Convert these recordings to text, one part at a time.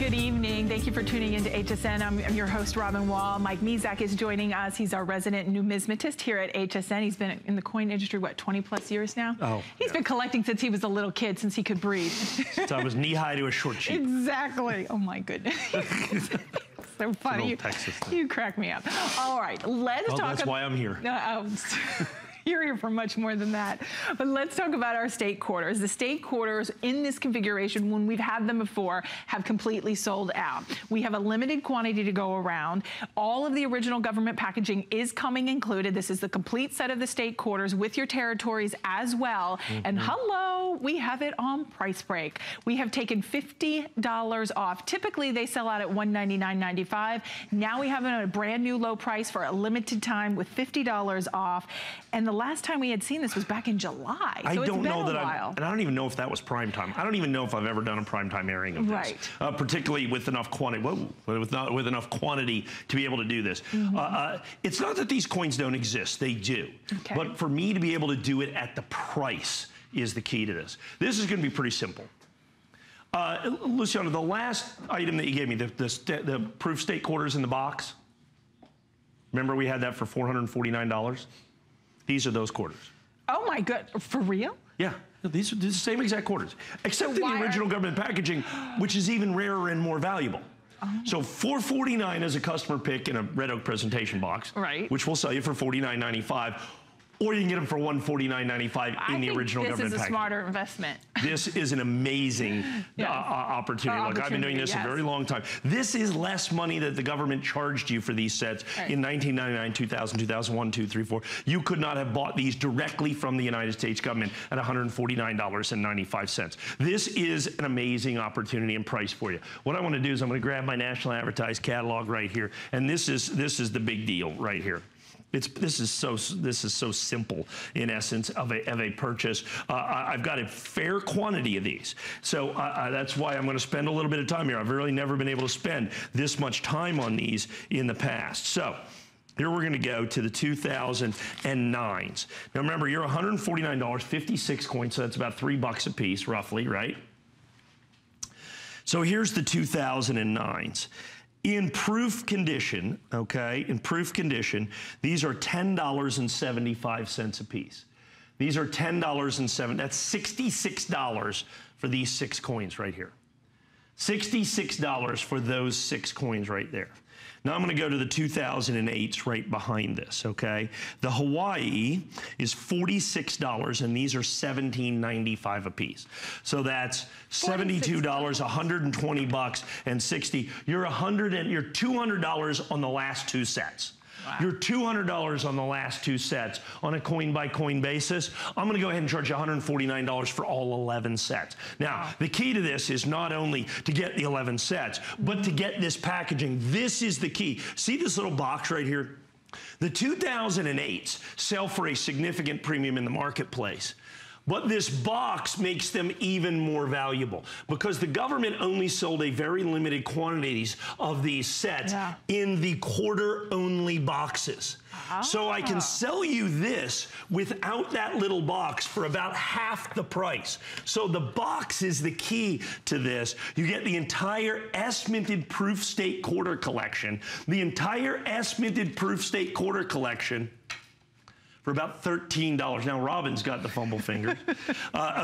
Good evening. Thank you for tuning into HSN. I'm your host, Robin Wall. Mike Mezak is joining us. He's our resident numismatist here at HSN. He's been in the coin industry, what, 20 plus years now? Oh. He's been collecting since he was a little kid, since he could breathe. Since I was knee-high to a short sheep. Exactly. Oh my goodness. So funny. You crack me up. All right, let's talk. That's why I'm here. You're here for much more than that. But let's talk about our state quarters. The state quarters in this configuration, when we've had them before, have completely sold out. We have a limited quantity to go around. All of the original government packaging is coming included. This is the complete set of the state quarters with your territories as well. And hello, we have it on price break. We have taken $50 off. Typically, they sell out at $199.95. Now we have it at a brand new low price for a limited time with $50 off. And the last time we had seen this was back in July. So I don't know that and I don't even know if that was prime time. I don't even know if I've ever done a prime time airing of this. Right. Particularly with enough quantity, with enough quantity to be able to do this. It's not that these coins don't exist, they do. Okay. But for me to be able to do it at the price is the key to this. This is gonna be pretty simple. Luciano, the last item that you gave me, the proof state quarters in the box, remember we had that for $449? These are those quarters. Oh my God, for real? Yeah, these are the same exact quarters, except in the original government packaging, which is even rarer and more valuable. So $449 as a customer pick in a red oak presentation box, right? Which we'll sell you for $49.95. Or you can get them for $149.95 in the original government package. This is a smarter investment. This is an amazing opportunity. Look, I've been doing this a very long time. This is less money that the government charged you for these sets in 1999, 2000, 2001, 2, 3, 4. You could not have bought these directly from the United States government at $149.95. This is an amazing opportunity and price for you. What I want to do is I'm going to grab my national advertised catalog right here, and this is the big deal right here. This is so simple in essence of a purchase. I've got a fair quantity of these, so that's why I'm going to spend a little bit of time here. I've really never been able to spend this much time on these in the past. So here we're going to go to the 2009s. Now remember, you're $149, 56 coins, so that's about $3 a piece, roughly, right? So here's the 2009s. In proof condition, okay, in proof condition, these are $10.75 a piece. These are $10.07, that's $66 for these 6 coins right here. $66 for those 6 coins right there. Now I'm gonna go to the 2008s right behind this, okay? The Hawaii is $46 and these are $17.95 a piece. So that's $72, $120 and 60. You're $200 on the last 2 sets. Wow. You're $200 on the last 2 sets on a coin-by-coin basis. I'm going to go ahead and charge you $149 for all 11 sets. Now, the key to this is not only to get the 11 sets, but to get this packaging. This is the key. See this little box right here? The 2008s sell for a significant premium in the marketplace. But this box makes them even more valuable because the government only sold a very limited quantities of these sets in the quarter-only boxes. So I can sell you this without that little box for about half the price. So the box is the key to this. You get the entire S-minted proof state quarter collection, the entire S-minted proof state quarter collection, for about $13. Now, Robin's got the fumble fingers.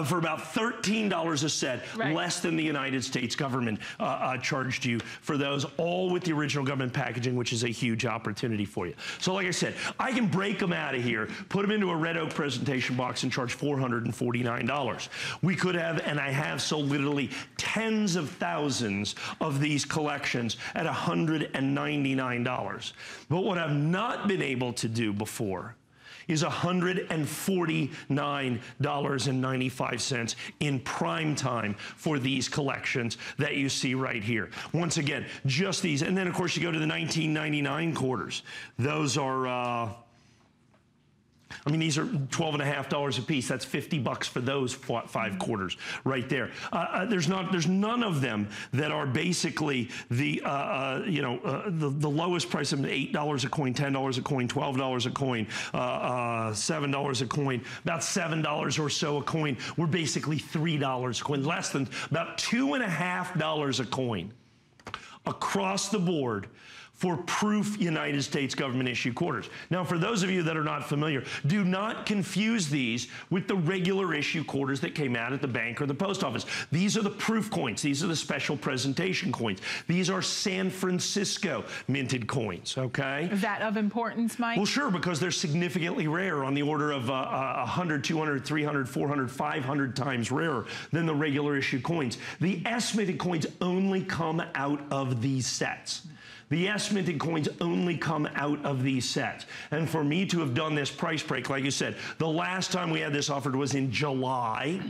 For about $13 a set, less than the United States government charged you for those, all with the original government packaging, which is a huge opportunity for you. So like I said, I can break them out of here, put them into a red oak presentation box and charge $449. We could have, and I have sold literally tens of thousands of these collections at $199. But what I've not been able to do before is $149.95 in prime time for these collections that you see right here. Once again, just these. And then, of course, you go to the 1999 quarters. Those are I mean, these are $12.50 a piece. That's $50 for those 5 quarters right there. There's none of them that are basically the the lowest price of $8 a coin, $10 a coin, $12 a coin, $7 a coin, about $7 or so a coin. We're basically $3 a coin, less than about $2.50 a coin. across the board for proof United States government issued quarters. Now, for those of you that are not familiar, do not confuse these with the regular issue quarters that came out at the bank or the post office. These are the proof coins. These are the special presentation coins. These are San Francisco minted coins, okay? Is that of importance, Mike? Well, sure, because they're significantly rare, on the order of 100, 200, 300, 400, 500 times rarer than the regular issue coins. The S-minted coins only come out of these sets. The S-minted coins only come out of these sets. And for me to have done this price break, like you said, the last time we had this offered was in July.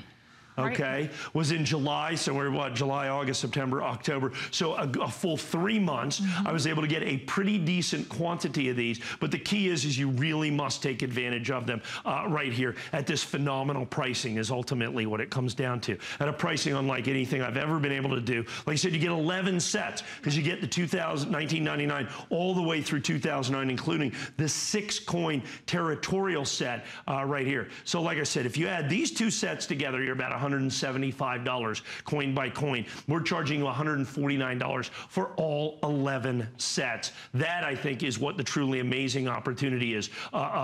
Okay, right. Was in July, so we're what, July, August, September, October. So a full 3 months, I was able to get a pretty decent quantity of these. But the key is you really must take advantage of them right here at this phenomenal pricing is ultimately what it comes down to. At a pricing unlike anything I've ever been able to do. Like I said, you get 11 sets because you get the 1999 all the way through 2009, including the 6-coin territorial set right here. So like I said, if you add these two sets together, you're about $175 coin by coin. We're charging you $149 for all 11 sets. That, I think, is what the truly amazing opportunity is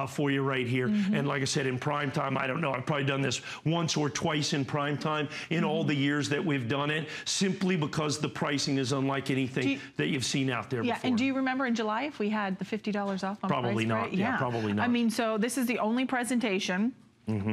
for you right here. And like I said, in prime time, I don't know, I've probably done this once or twice in prime time in all the years that we've done it, simply because the pricing is unlike anything that you've seen out there before. And do you remember in July if we had the $50 off on Probably price, not. right? Yeah, probably not. I mean, so this is the only presentation.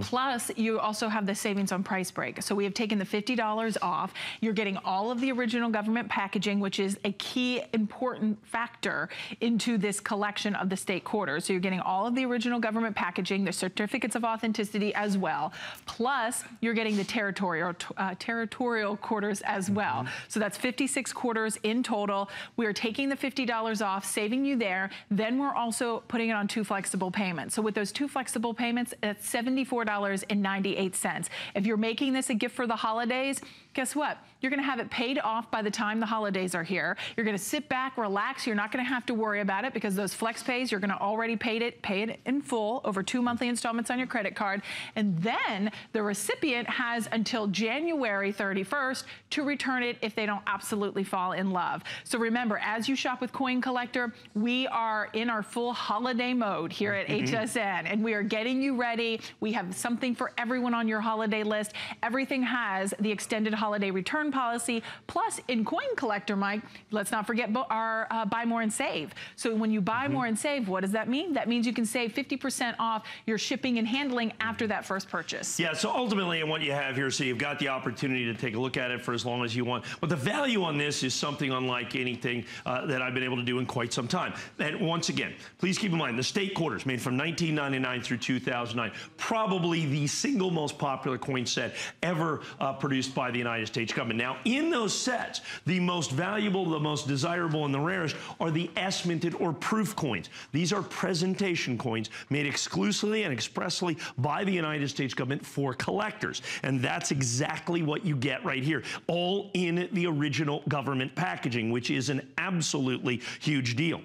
Plus, you also have the savings on price break. So we have taken the $50 off. You're getting all of the original government packaging, which is a key important factor into this collection of the state quarters. So you're getting all of the original government packaging, the certificates of authenticity as well. Plus, you're getting the territorial quarters as well. So that's 56 quarters in total. We are taking the $50 off, saving you there. Then we're also putting it on 2 flexible payments. So with those 2 flexible payments, it's $74.98. If you're making this a gift for the holidays, guess what? You're gonna have it paid off by the time the holidays are here. You're gonna sit back, relax. You're not gonna have to worry about it because those flex pays, you're gonna already pay it in full over 2 monthly installments on your credit card. And then the recipient has until January 31st to return it if they don't absolutely fall in love. So remember, as you shop with Coin Collector, we are in our full holiday mode here at HSN, and we are getting you ready. We have something for everyone on your holiday list. Everything has the extended holiday return policy. Plus, in Coin Collector, Mike, let's not forget our buy more and save. So when you buy more and save, what does that mean? That means you can save 50% off your shipping and handling after that first purchase. Yeah, so ultimately, and what you have here, so you've got the opportunity to take a look at it for as long as you want. But the value on this is something unlike anything that I've been able to do in quite some time. And once again, please keep in mind, the state quarters made from 1999 through 2009, probably the single most popular coin set ever produced by the United States government. Now, in those sets, the most valuable, the most desirable, and the rarest are the S-minted or proof coins. These are presentation coins made exclusively and expressly by the United States government for collectors. And that's exactly what you get right here, all in the original government packaging, which is an absolutely huge deal.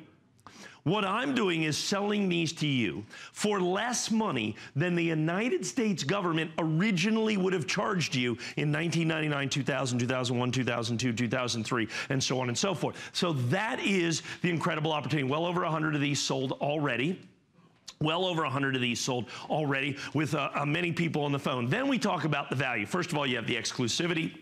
What I'm doing is selling these to you for less money than the United States government originally would have charged you in 1999, 2000, 2001, 2002, 2003, and so on and so forth. So that is the incredible opportunity. Well over 100 of these sold already. Well over 100 of these sold already with many people on the phone. Then we talk about the value. First of all, you have the exclusivity,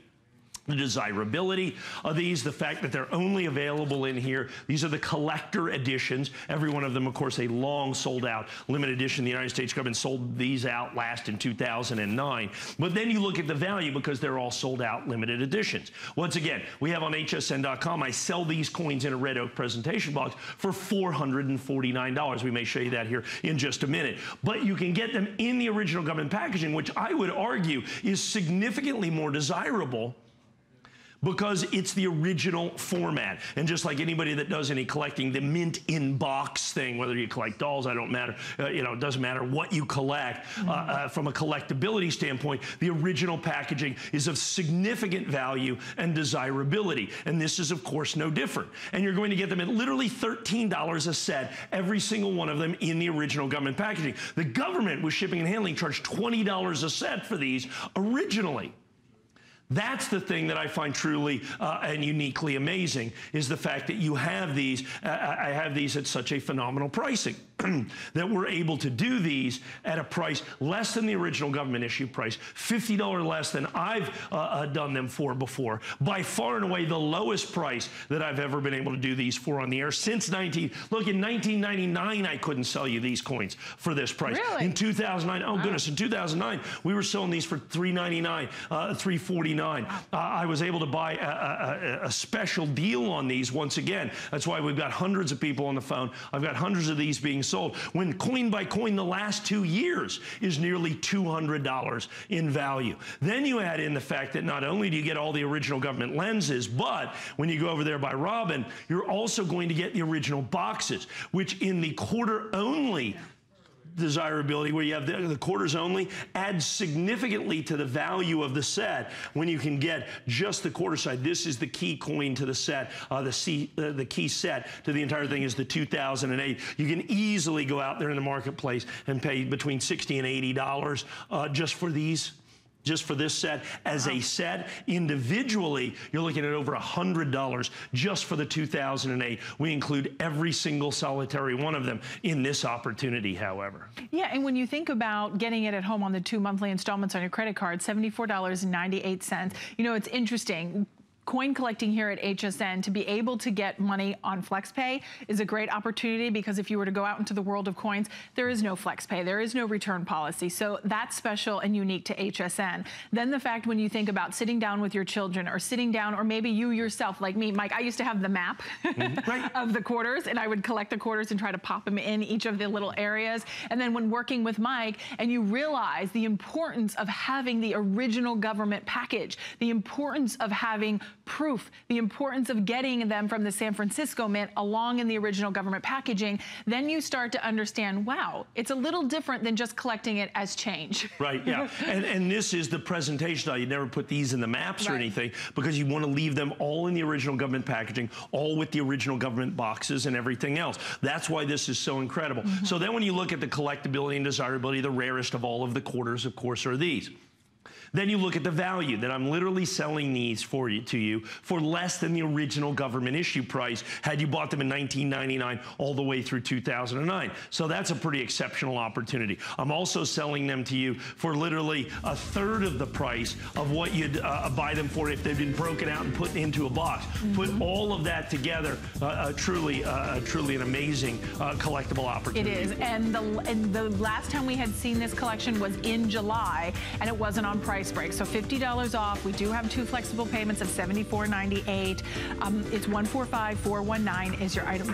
the desirability of these, the fact that they're only available in here. These are the collector editions. Every one of them, of course, a long sold out limited edition. The United States government sold these out last in 2009. But then you look at the value because they're all sold out limited editions. Once again, we have on hsn.com, I sell these coins in a red oak presentation box for $449. We may show you that here in just a minute. But you can get them in the original government packaging, which I would argue is significantly more desirable because it's the original format. And just like anybody that does any collecting, the mint in box thing, whether you collect dolls, it doesn't matter what you collect. From a collectability standpoint, the original packaging is of significant value and desirability. And this is, of course, no different. And you're going to get them at literally $13 a set, every single one of them in the original government packaging. The government, with shipping and handling, charged $20 a set for these originally. That's the thing that I find truly and uniquely amazing, is the fact that you have these, I have these at such a phenomenal pricing, that we're able to do these at a price less than the original government issue price, $50 less than I've done them for before. By far and away the lowest price that I've ever been able to do these for on the air since in 1999, I couldn't sell you these coins for this price. Really? In 2009, oh goodness, in 2009, we were selling these for $3.99, $3.49. I was able to buy a special deal on these once again. That's why we've got hundreds of people on the phone. I've got hundreds of these being sold. When coin by coin, the last 2 years is nearly $200 in value. Then you add in the fact that not only do you get all the original government lenses, but when you go over there by Robin, you're also going to get the original boxes, which in the quarter only desirability, where you have the quarters only, adds significantly to the value of the set when you can get just the quarter side. This is the key coin to the set. The key set to the entire thing is the 2008. You can easily go out there in the marketplace and pay between $60 and $80 just for these. Just for this set. As a set, individually, you're looking at over $100 just for the 2008. We include every single solitary one of them in this opportunity, however. Yeah, and when you think about getting it at home on the 2 monthly installments on your credit card, $74.98. You know, it's interesting. Coin collecting here at HSN, to be able to get money on FlexPay is a great opportunity, because if you were to go out into the world of coins, there is no FlexPay, there is no return policy. So that's special and unique to HSN. Then the fact when you think about sitting down with your children, or sitting down, or maybe you yourself, like me, Mike, I used to have the map of the quarters, and I would collect the quarters and try to pop them in each of the little areas. And then when working with Mike, and you realize the importance of having the original government package, the importance of having proof, the importance of getting them from the San Francisco Mint along in the original government packaging, then you start to understand, wow, it's a little different than just collecting it as change. Right, yeah. and this is the presentation style. You never put these in the maps or anything, because you want to leave them all in the original government packaging, all with the original government boxes and everything else. That's why this is so incredible. So then when you look at the collectability and desirability, the rarest of all of the quarters, of course, are these. Then you look at the value, that I'm literally selling these to you for less than the original government issue price had you bought them in 1999 all the way through 2009. So that's a pretty exceptional opportunity. I'm also selling them to you for literally a third of the price of what you'd buy them for if they'd been broken out and put into a box. Put all of that together, truly an amazing collectible opportunity. It is, and the last time we had seen this collection was in July, and it wasn't on price break. So $50 off. We do have 2 flexible payments of $74.98. It's 145419 is your item number.